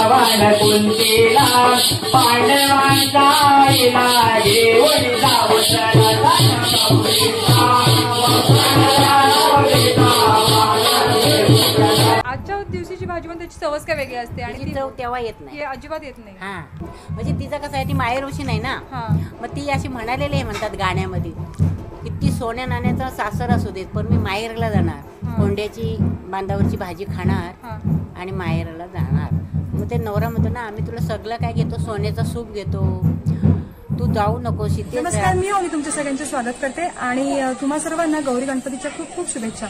कुंतीला पांडवांचा आईला घेऊन आजच्या दिवशीची भाजी पण त्याची चवच काय वेगळी असते आणि चव तेव्हा येत नाही, अजिबात येत नाही. हा म्हणजे तिचं कसं आहे, ती माहेरवशी नाही ना, मग ती अशी म्हणालेली आहे म्हणतात गाण्यामध्ये, किती सोन्या नाण्याचा सासर असू देत पण मी माहेरला जाणार, कोंड्याची बांधावरची भाजी खाणार आणि माहेरला जाणार. मग ते नवरा म्हणतो ना, आम्ही तुला सगळं काय घेतो, सोन्याचा सूप घेतो, तू जाऊ नकोस इथे. नमस्कार, मी ओली तुमच्या सगळ्यांचे स्वागत करते आणि तुम्हा सर्वांना गौरी गणपतीच्या खूप खूप शुभेच्छा.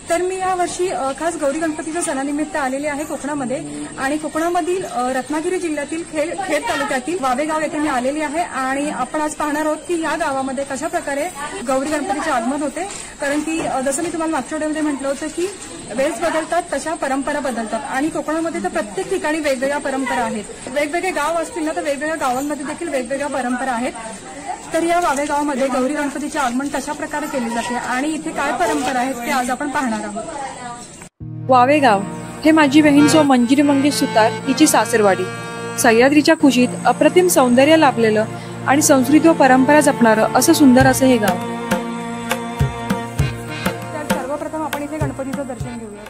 तर मी यावर्षी खास गौरी गणपतीच्या सणानिमित्त आलेले आहे कोकणामध्ये आणि कोकणामधील रत्नागिरी जिल्ह्यातील खेड तालुक्यातील वावेगाव येथे मी आलेली आहे आणि आपण आज पाहणार आहोत की या गावामध्ये कशा प्रकारे गौरी गणपतीचे आगमन होते. कारण की जसं मी तुम्हाला मागच्या व्हिडिओमध्ये म्हटलं होतं की वेळेस बदलतात तशा परंपरा बदलतात आणि कोकणामध्ये तर प्रत्येक ठिकाणी वेगवेगळ्या परंपरा आहेत. वेगवेगळे गाव असतील ना तर वेगवेगळ्या गावांमध्ये देखील वेगवेगळ्या परंपरा आहेत. तर या वावेगावामध्ये गौरी गणपतीचे आगमन कशा प्रकारे केले जाते आणि इथे काय परंपरा आहेत ते आज आपण पाहणार आहोत. वावेगाव हे माझी बहीण सो मंजिरी मंगेश सुतार हिची सासरवाडी. सह्याद्रीच्या कुशीत अप्रतिम सौंदर्य लाभलेलं आणि संस्कृती व परंपरा जपणारं असं सुंदर असं हे गाव. तर सर्वप्रथम आपण इथे गणपतीचं दर्शन घेऊया.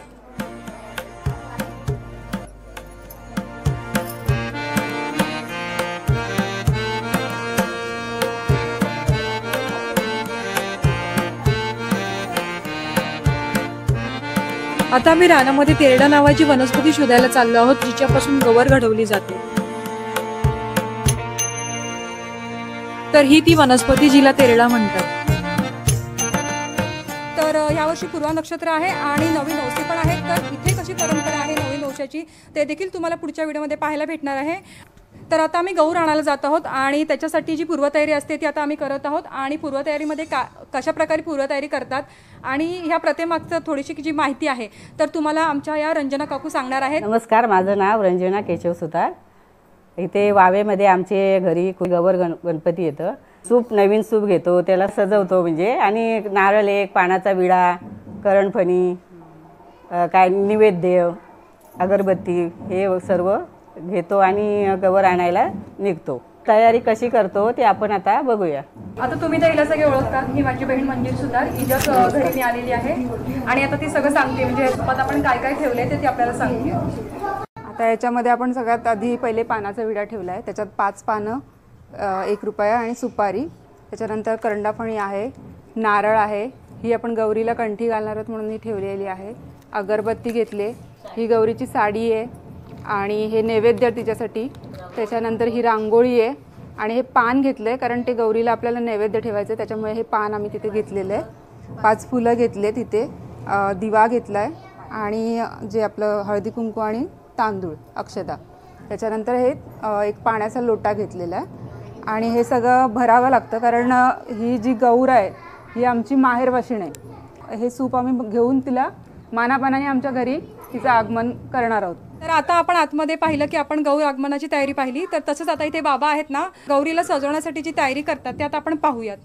आता मी रानामध्ये तेरडा नावाची वनस्पती शोधायला चाललो आहोत, जिच्यापासून गवर घडवली जाते. तर ही ती वनस्पती जिला तेरडा म्हणतात. तर यावर्षी पूर्वा नक्षत्र आहे आणि नवीन नवसी पण आहे. तर इथे कशी परंपरा आहे नवीन नवसाची ते देखील तुम्हाला पुढच्या व्हिडिओमध्ये पाहायला भेटणार आहे. तर आता आम्ही गौर आणायला जात आहोत आणि त्याच्यासाठी जी पूर्वतयारी असते ती आता आम्ही करत आहोत आणि पूर्वतयारीमध्ये कशा प्रकारे पूर्वतयारी करतात आणि ह्या प्रथेमागचं थोडीशी जी माहिती आहे तर तुम्हाला आमच्या या रंजना काकू सांगणार आहेत. नमस्कार, माझं नाव रंजना केशव सुतार. इथे वावेमध्ये आमचे घरी गवर गणपती येतं. सूप, नवीन सूप घेतो, त्याला सजवतो म्हणजे, आणि नारळ, एक पानाचा विडा, करणफणी, काय नैवेद्य, अगरबत्ती हे सर्व घेतो आणि गवर आणायला निघतो. तयारी कशी करतो ते आपण आता बघूया. आता तुम्ही तर हिला सगळे ओळखतात. ही माझी बहीण मंजिरी सुतार, हिच्याच घरी मी आलेली आहे आणि आता ती सगळं सांगते म्हणजे ह्याच्यात आपण काय काय ठेवलंय ते ती आपल्याला सांगते. आता याच्यामध्ये आपण सगळ्यात आधी पहिले पानाचा विडा ठेवला आहे. त्याच्यात 5 पानं, 1 रुपया आणि सुपारी, त्याच्यानंतर करंडाफणी आहे, नारळ आहे, ही आपण गौरीला कंठी घालणार आहोत म्हणून ही ठेवलेली आहे. अगरबत्ती घेतले, ही गौरीची साडी आहे आणि हे नैवेद्य तिच्यासाठी. त्याच्यानंतर ही रांगोळी आहे आणि हे पान घेतलं आहे कारण ते गौरीला आपल्याला नैवेद्य ठेवायचं, त्याच्यामुळे हे पान आम्ही तिथे घेतलेलं आहे. 5 फुलं घेतले तिथे, दिवा घेतला आहे आणि जे आपलं हळदी कुंकू आणि तांदूळ, अक्षता. त्याच्यानंतर हे एक पाण्याचा लोटा घेतलेला आहे आणि हे सगळं भरावं लागतं कारण ही जी गौर आहे ही आमची माहेरवाशीण आहे. हे सूप आम्ही घेऊन तिला मानापानाने आमच्या घरी तिचं आगमन करणार आहोत. तर आता आपण आतमध्ये पाहिलं की आपण गौर आगमनाची तयारी पाहिली. तर तसंच आता इथे बाबा आहेत ना, गौरीला सजवण्यासाठी जी तयारी करतात ते आता आपण पाहूयात.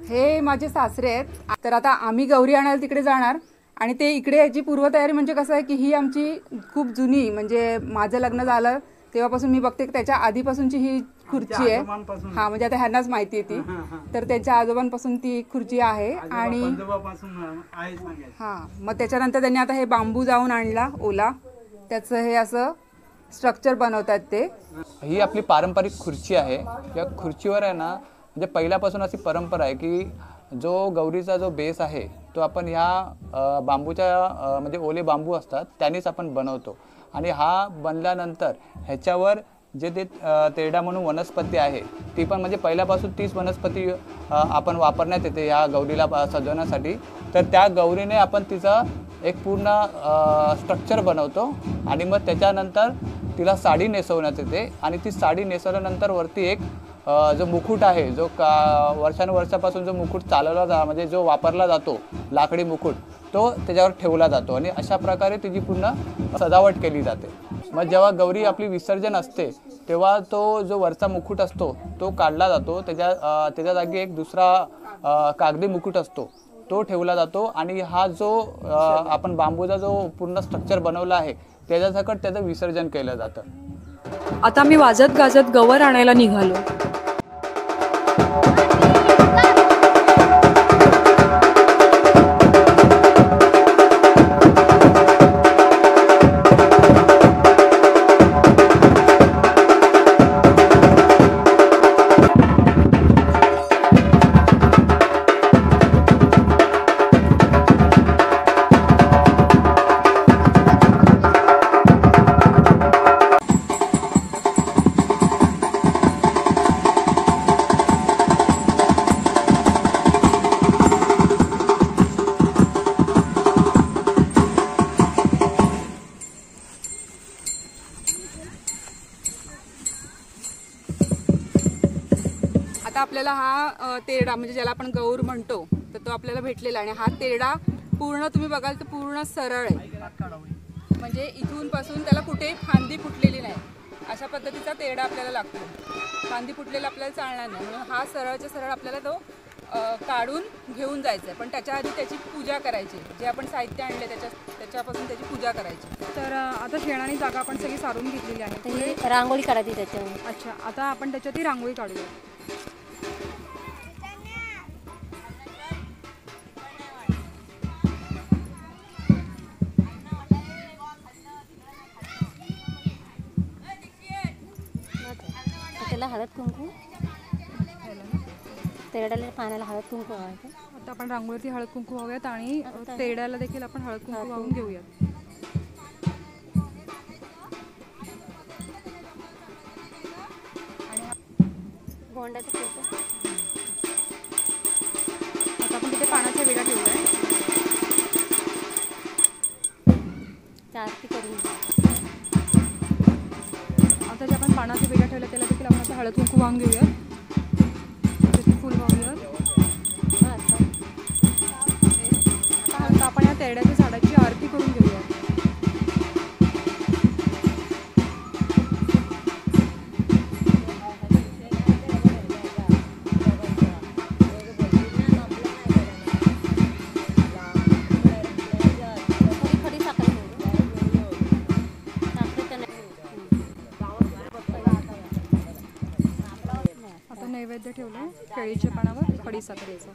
हे माझे सासरे आहेत. तर आता आम्ही गौरी आणायला तिकडे जाणार आणि ते इकडे याची पूर्वतयारी म्हणजे कसं आहे की ही आमची खूप जुनी, म्हणजे माझं लग्न झालं तेव्हापासून मी बघते की त्याच्या आधीपासूनची ही खुर्ची आहे. हा, म्हणजे आता ह्यांनाच माहिती आहे ती. तर त्यांच्या आजोबांपासून ती खुर्ची आहे आणि मग त्याच्यानंतर त्यांनी आता हे बांबू जाऊन आणला ओला, त्याचं हे असं स्ट्रक्चर बनवतात ते. ही आपली पारंपरिक खुर्ची आहे. या खुर्चीवर आहे ना, म्हणजे पहिल्यापासून अशी परंपरा आहे की जो गौरीचा जो बेस आहे तो आपण ह्या बांबूच्या म्हणजे ओले बांबू असतात त्यांनीच आपण बनवतो आणि हा बनल्यानंतर ह्याच्यावर जे ते तेरडा म्हणून वनस्पती आहे ती पण म्हणजे पहिल्यापासून तीच वनस्पती आपण वापरण्यात येते ह्या गौरीला सजवण्यासाठी. तर त्या गौरीने आपण तिचा एक पूर्ण स्ट्रक्चर बनवतो आणि मग त्याच्यानंतर तिला साडी नेसवण्यात येते आणि ती साडी नेसवल्यानंतर वरती एक जो मुकुट आहे, जो वर्षानुवर्षापासून जो मुकुट चालवला म्हणजे जो वापरला जातो, लाकडी मुकुट, तो त्याच्यावर ठेवला जातो आणि अशा प्रकारे तिची पूर्ण सजावट केली जाते. मग जेव्हा गौरी आपली विसर्जन असते तेव्हा तो जो वरचा मुकुट असतो तो काढला जातो. त्याच्या जागी एक दुसरा कागदी मुकुट असतो तो ठेवला जातो आणि हा जो आपण बांबूचा जो पूर्ण स्ट्रक्चर बनवला आहे त्याच्यासकट त्याचं विसर्जन केलं जातं। आता मी वाजत गाजत गवर आणायला निघालो। आता आपल्याला हा तेरडा म्हणजे ज्याला आपण गौर म्हणतो तर तो आपल्याला भेटलेला आणि हा तेरडा पूर्ण तुम्ही बघाल तर पूर्ण सरळ आहे, म्हणजे इथून पासून त्याला कुठेही फांदी फुटलेली नाही, अशा पद्धतीचा तेरडा आपल्याला लागतो। फांदी फुटलेला आपल्याला चालणार नाही, म्हणून हा सरळच्या सरळ आपल्याला तो काढून घेऊन जायचा आहे। पण त्याच्या आधी त्याची पूजा करायची, जे आपण साहित्य आणले त्याच्यापासून त्याची पूजा करायची। तर आता शेणाने जागा आपण सगळी सारून घेतलेली आहे, ही रांगोळी काढायची त्याच्यावर। अच्छा, आता आपण त्याच्यात रांगोळी काढूया। त्याला हळद कुंकू, तेरड्याला पाण्याला हळद कुंकू वाहायचं। आता आपण रांगोळीवरती हळद कुंकू वाहूयात आणि तेरड्याला देखील आपण हळद कुंकू वाहून घेऊयात। गोंड्याचं केस आता आपण तिथे पानाचा विडा ठेवलाय, आरती करून आता जे आपण पानाचा विडा ठेवला त्याला देखील आपण आता हळद कुंकू वाहून घेऊयात। फुल वाहूयात। आता आपण या तेरड्याच्या झाडाची आरती करून घेऊयात। आता नैवेद्य ठेवलं केळीच्या पानावर खडीसाखरेचा।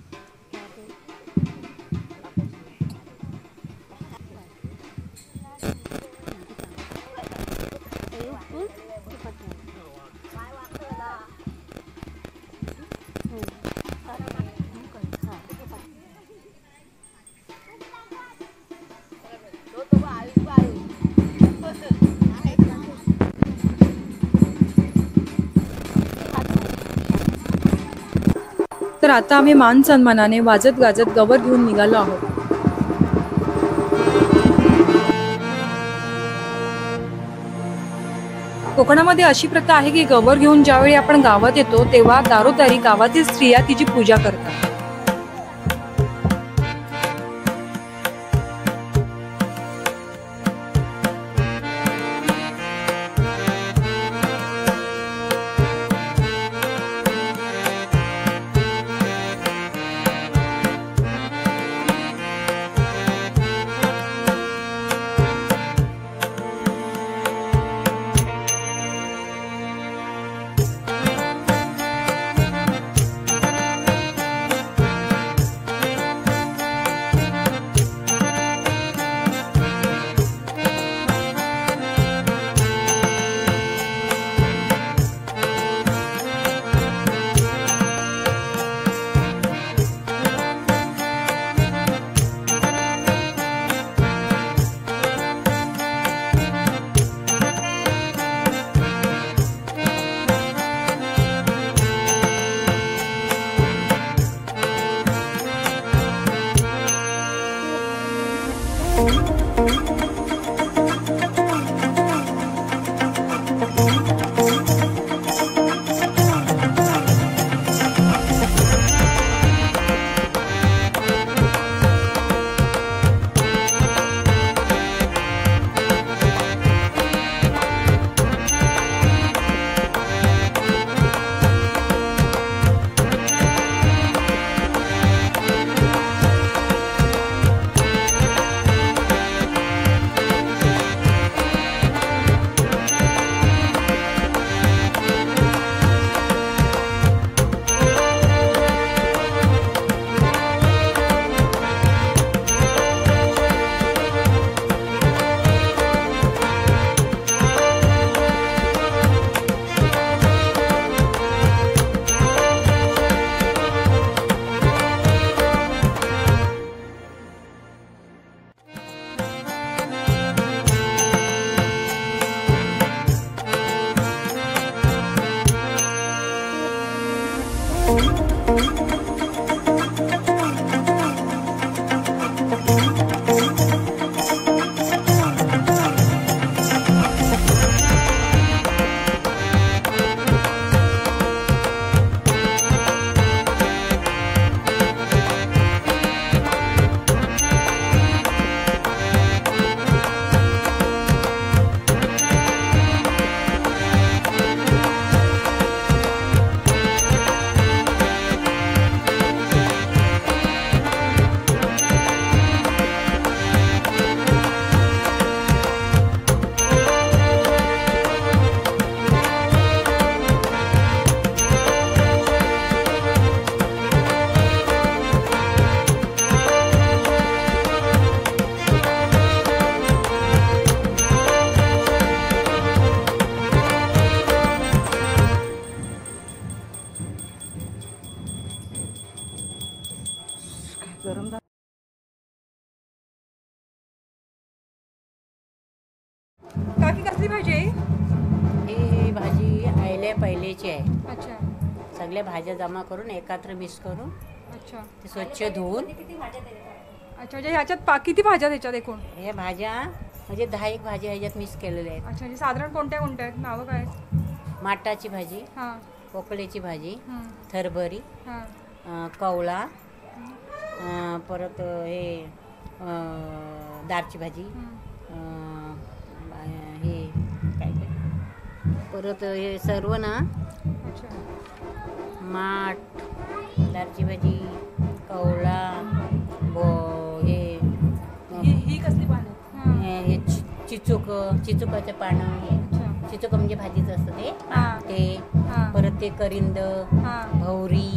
तर आता आम्ही मान सन्मानाने वाजत गाजत गवर घेऊन निघालो आहोत। कोकणामध्ये अशी प्रथा आहे की गवर घेऊन ज्यावेळी आपण गावात येतो तेव्हा दारोदारी गावातील स्त्रिया तिची पूजा करतात। अच्छा सगळ्या भाज्या जमा करून एकत्र मिक्स करून अच्छा ते स्वच्छ धुवून. अच्छा म्हणजे ह्याच्यात किती भाज्या त्याच्यात एकूण? ह्या भाज्या म्हणजे 10 भाज्या ह्याच्यात मिक्स केलेल्या आहेत. अच्छा म्हणजे साधारण कोणत्या कोणत्या आहेत, नावं काय आहेत? माटाची भाजी, हां पोकळ्याची भाजी, हं, थरभरी, हां कवळा, परत हे दारची भाजी, हे काय परत हे सर्व ना अच्छा माठ, दारची भाजी, कवळा, ही कसली पानं? हे चिचुकाचं पानं. चिचुक म्हणजे भाजीचं असतं ते परत ते करिंद, भवरी,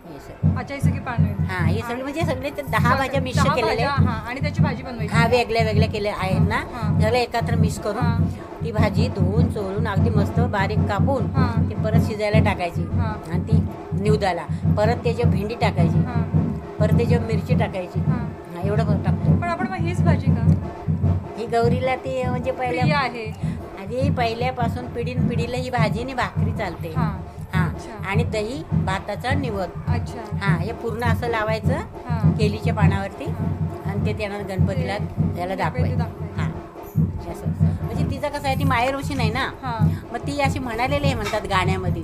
हे सगळं. अच्छा हे सगळी पानं आहेत. हा हे सगळे म्हणजे सगळे ते 10 भाज्या मिक्स 10 केलेल्या भाज्या, हां, आणि त्याची भाजी बनवायची. हा वेगळ्या वेगळ्या केल्या आहेत ना, सगळं एकत्र मिक्स करून ती भाजी धुवून चोळून अगदी मस्त बारीक कापून ती परत शिजायला टाकायची आणि ती निवदाला परत त्याच्यावर भेंडी टाकायची, परत त्याच्यावर मिरची टाकायची. एवढं टाकतो. पण आपण मग हीच भाजी का? ही गौरीला ती म्हणजे प्रिय आहे. आधी पहिल्यापासून पिढीन पिढीला ही भाजी आणि भाकरी चालते. हा आणि दही भाताचा निवद. अच्छा हा हे पूर्ण असं लावायचं केलीच्या पानावरती आणि ते त्यांना गणपतीला त्याला दाखवायचं. हा असं म्हणजे तिचं कसं आहे, ती माहेरवशी नाही ना, मग ती अशी म्हणालेली आहे म्हणतात गाण्यामध्ये,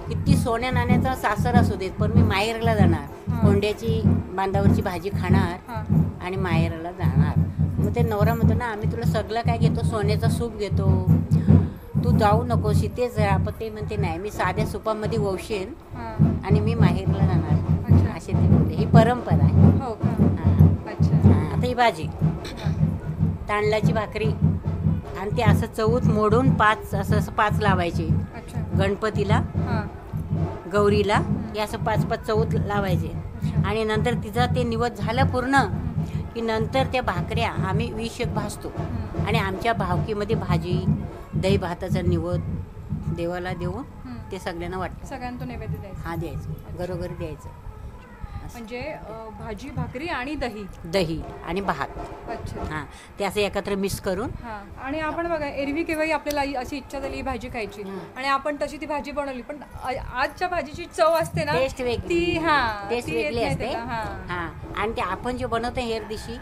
किती सोन्या नाण्याचा सासर असू देत पण मी माहेरला जाणार, कोंड्याची बांधावरची भाजी खाणार आणि माहेरला जाणार. मग ते नवरा म्हणतो ना, आम्ही तुला सगळं काय घेतो, सोन्याचा सूप घेतो, तू जाऊ नकोस इथेच राहा. पण ते म्हणते नाही, मी साध्या सुपामध्ये ववशेन आणि मी माहेरला जाणार, असे ते बोलले. ही परंपरा आहे. हो का? अच्छा. आता ही भाजी तांदळाची भाकरी आणि ते असं चौथ मोडून 5 लावायचे गणपतीला, गौरीला, हे असं 5 चौथ लावायचे. आणि नंतर तिचं ते निवद झालं पूर्ण की नंतर त्या भाकऱ्या आम्ही 20 भाजतो आणि आमच्या भावकीमध्ये भाजी दही भाताचा निवद देवाला देऊन ते सगळ्यांना वाटतं. सगळ्यांना नैवेद्य द्यायचं. हा द्यायचं, घरोघरी द्यायचं. म्हणजे भाजी भाकरी आणि दही आणि भात. अच्छा. हां ते असं एकत्र मिक्स करून. हां आणि आपण बघा एरवी केव्हाही आपल्याला अशी इच्छा झाली भाजी खायची आणि आपण तशी ती भाजी बनवली, पण आजच्या भाजीची चव असते ना, टेस्ट वेगळी, ती टेस्ट वेगळी असते. हां आणि ते आपण जे बनवतो हेर दिवशी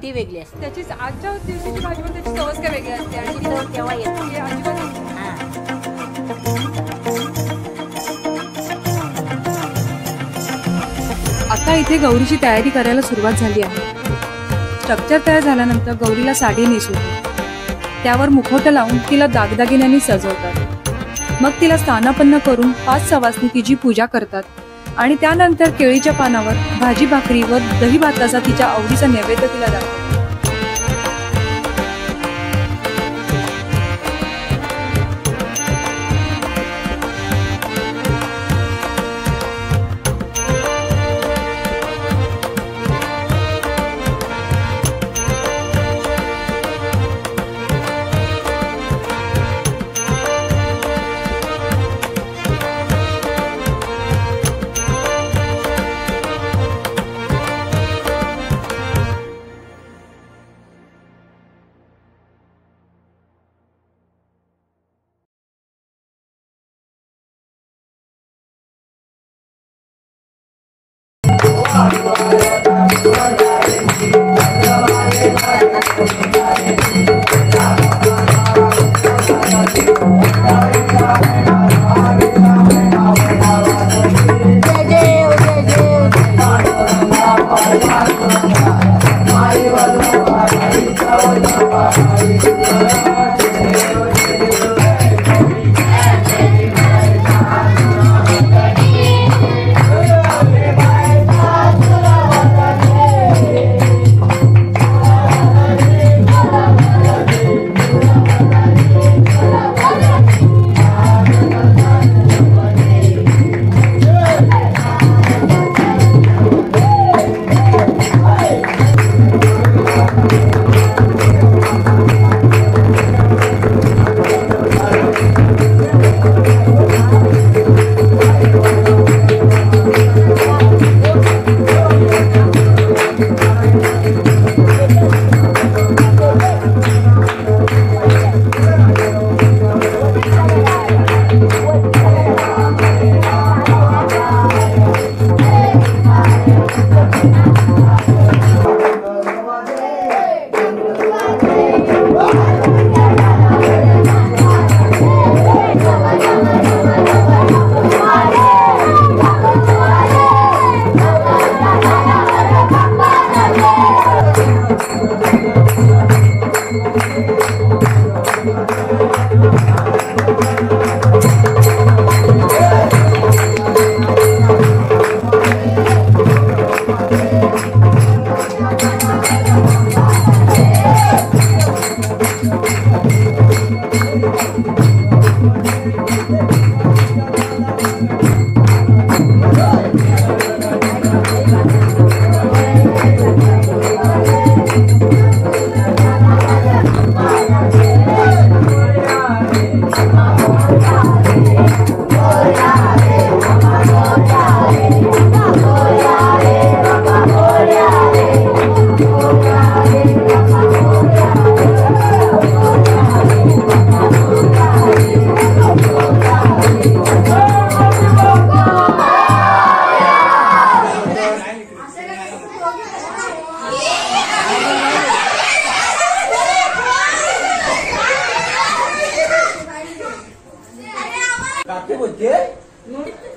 ती वेगळी असते. त्याची आजच्या दिवशीची भाजी पण त्याची चवच काय वेगळी असते आणि चव तेव्हा येते. आता इथे गौरीची तयारी करायला सुरुवात झाली आहे. स्ट्रक्चर तयार झाल्यानंतर गौरीला साडी नेसवून त्यावर मुखवटा लावून तिला दागदागिन्यांनी सजवतात. मग तिला स्थानापन्न करून 5 सवासनी तिची पूजा करतात आणि त्यानंतर केळीच्या पानावर भाजी भाकरी व दही भाताचा तिच्या आवडीचा नैवेद्य तिला दाखवतात.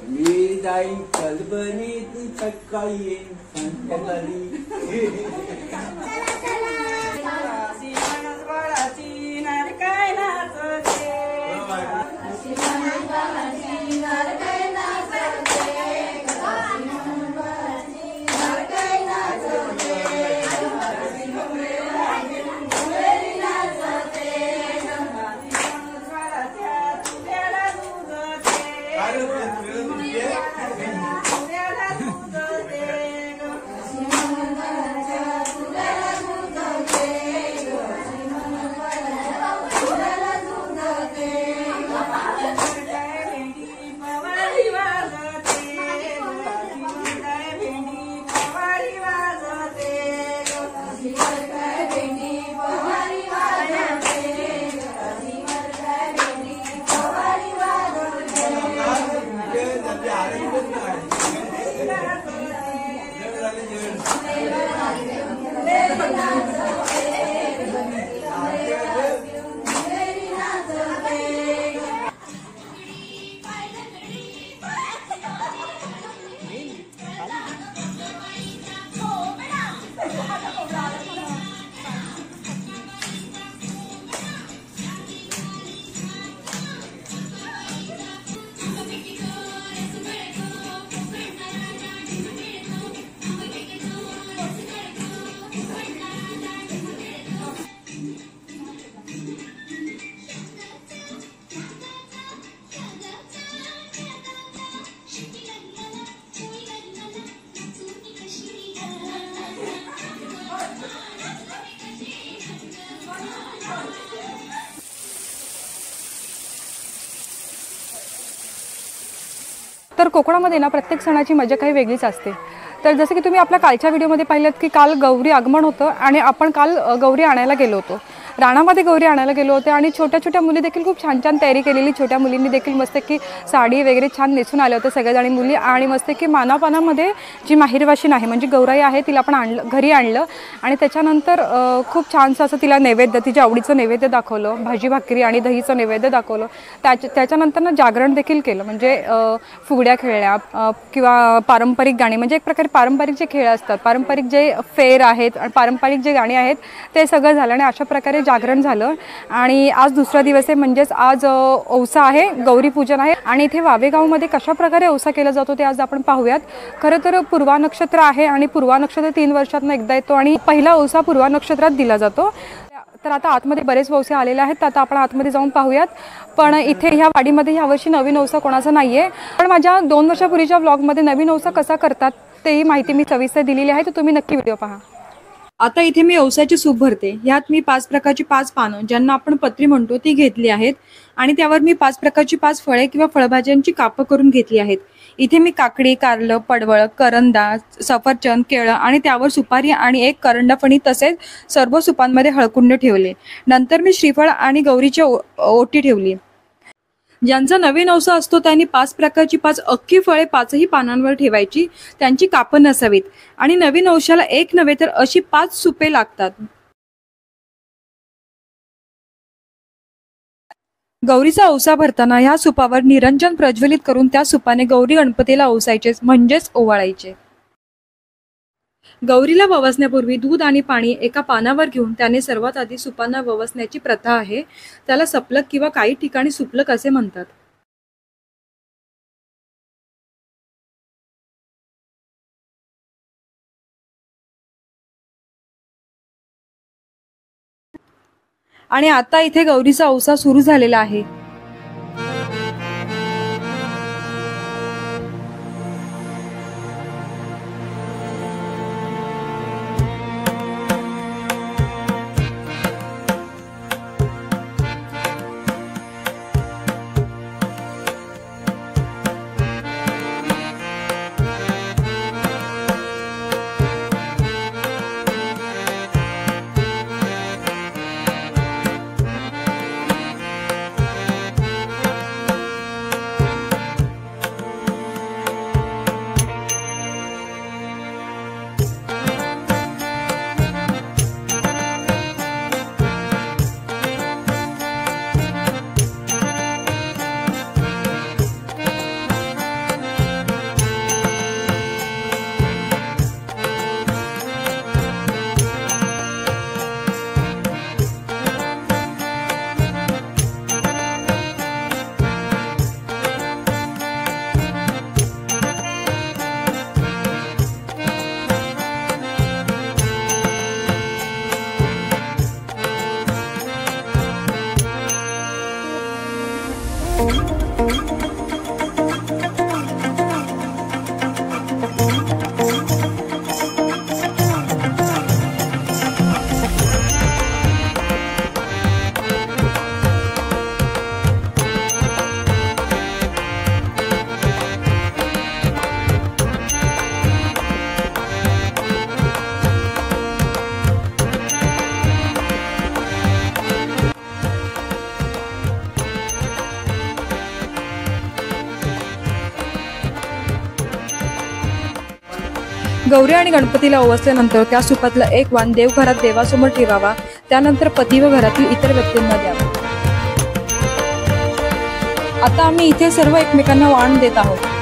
मी जाई कलबरीत सकाळी येईन संध्याकाळी तर कोकणामध्ये ना प्रत्येक सणाची मजा काही वेगळीच असते। तर जसं की तुम्ही आपल्या कालच्या व्हिडिओमध्ये पाहिलं की काल गौरी आगमन होतं आणि आपण काल गौरी आणायला गेलो होतो, राणामध्ये गौरी आणायला गेलो होते आणि छोट्या छोट्या मुली देखील खूप छान छान तयारी केलेली, छोट्या मुलींनी देखील मस्त की साडी वगैरे छान नेसून आले होते सगळ्याजणी मुली आणि मस्त की मानापानामध्ये जी माहेरवाशीण आहे म्हणजे गौराई आहे तिला आपण घरी आणलं आणि त्याच्यानंतर खूप छानसं असं तिला नैवेद्य, तिच्या आवडीचं नैवेद्य दाखवलं, भाजी भाकरी आणि दहीचं नैवेद्य दाखवलं। त्याच्यानंतर ना जागरण देखील केलं, म्हणजे फुगड्या खेळल्या किंवा पारंपरिक गाणी, म्हणजे एक प्रकारे पारंपरिक जे खेळ असतात, पारंपरिक जे फेर आहेत, पारंपरिक जे गाणी आहेत ते सगळं झालं आणि अशा प्रकारे जागरण झालं। आणि आज दुसरा दिवस आहे, म्हणजेच आज औसा आहे, गौरी पूजन आहे आणि इथे वावेगावमध्ये कशा प्रकारे औसा केला जातो ते आज आपण पाहूयात। खरं तर पूर्वा नक्षत्र आहे आणि पूर्वा नक्षत्र 3 वर्षातून एकदा येतो आणि पहिला औसा पूर्वा नक्षत्रात दिला जातो। तर आता आतमध्ये बरेच औसे आलेले आहेत, तर आता आपण आतमध्ये जाऊन पाहूयात। पण इथे ह्या वाडीमध्ये ह्यावर्षी नवीन औसा कोणाचा नाही आहे, पण माझ्या 2 वर्षापूर्वीच्या व्लॉगमध्ये नवीन औसा कसा करतात तेही माहिती मी सविस्तर दिलेली आहे, तर तुम्ही नक्की व्हिडिओ पहा। आता इथे मी औसाची सूप भरते। ह्यात मी 5 प्रकारची 5 पानं, ज्यांना आपण पत्री म्हणतो, ती घेतली आहेत आणि त्यावर मी 5 प्रकारची 5 फळे किंवा फळभाज्यांची कापं करून घेतली आहेत। इथे मी काकडी, कारलं, पडवळ, करंदा, सफरचंद, केळं आणि त्यावर सुपारी आणि 1 करंडाफणी तसेच सर्व सुपांमध्ये हळकुंड ठेवले। नंतर मी श्रीफळ आणि गौरीची ओटी ठेवली। ज्यांचा नवीन औसा असतो त्यांनी 5 प्रकारची 5 अख्खी फळे 5ही पानांवर ठेवायची, त्यांची कापं नसावीत आणि नवीन औशाला 1 नव्हे तर अशी 5 सुपे लागतात। गौरीचा औसा भरताना ह्या सुपावर निरंजन प्रज्वलित करून त्या सुपाने गौरी गणपतीला औसायचे, म्हणजेच ओवाळायचे। गौरीला ववसण्यापूर्वी दूध आणि पाणी एका पानावर घेऊन त्याने सर्वात आधी सुपांना ववसण्याची प्रथा आहे. त्याला सपलक किंवा काही ठिकाणी सुपलक असे म्हणतात. आणि आता इथे गौरीचा औसा सुरू झालेला आहे. गौरी आणि गणपतीला ओवासल्यानंतर त्या सुपातला एक वाण देवघरात देवासमोर ठेवावा. त्यानंतर पती व घरातील इतर व्यक्तींना द्यावा. आता आम्ही इथे सर्व एकमेकांना वाण देत आहोत.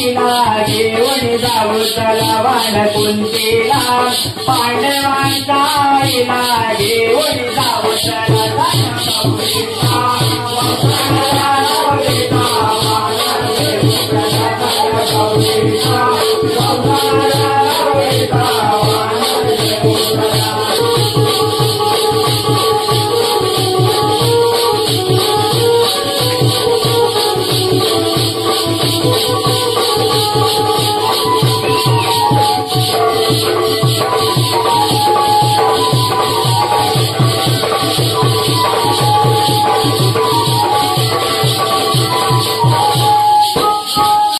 आईला घेऊन जाऊ तलावाला कुंतीला पांडवांच्या आईला घेऊन जाऊ तलावाला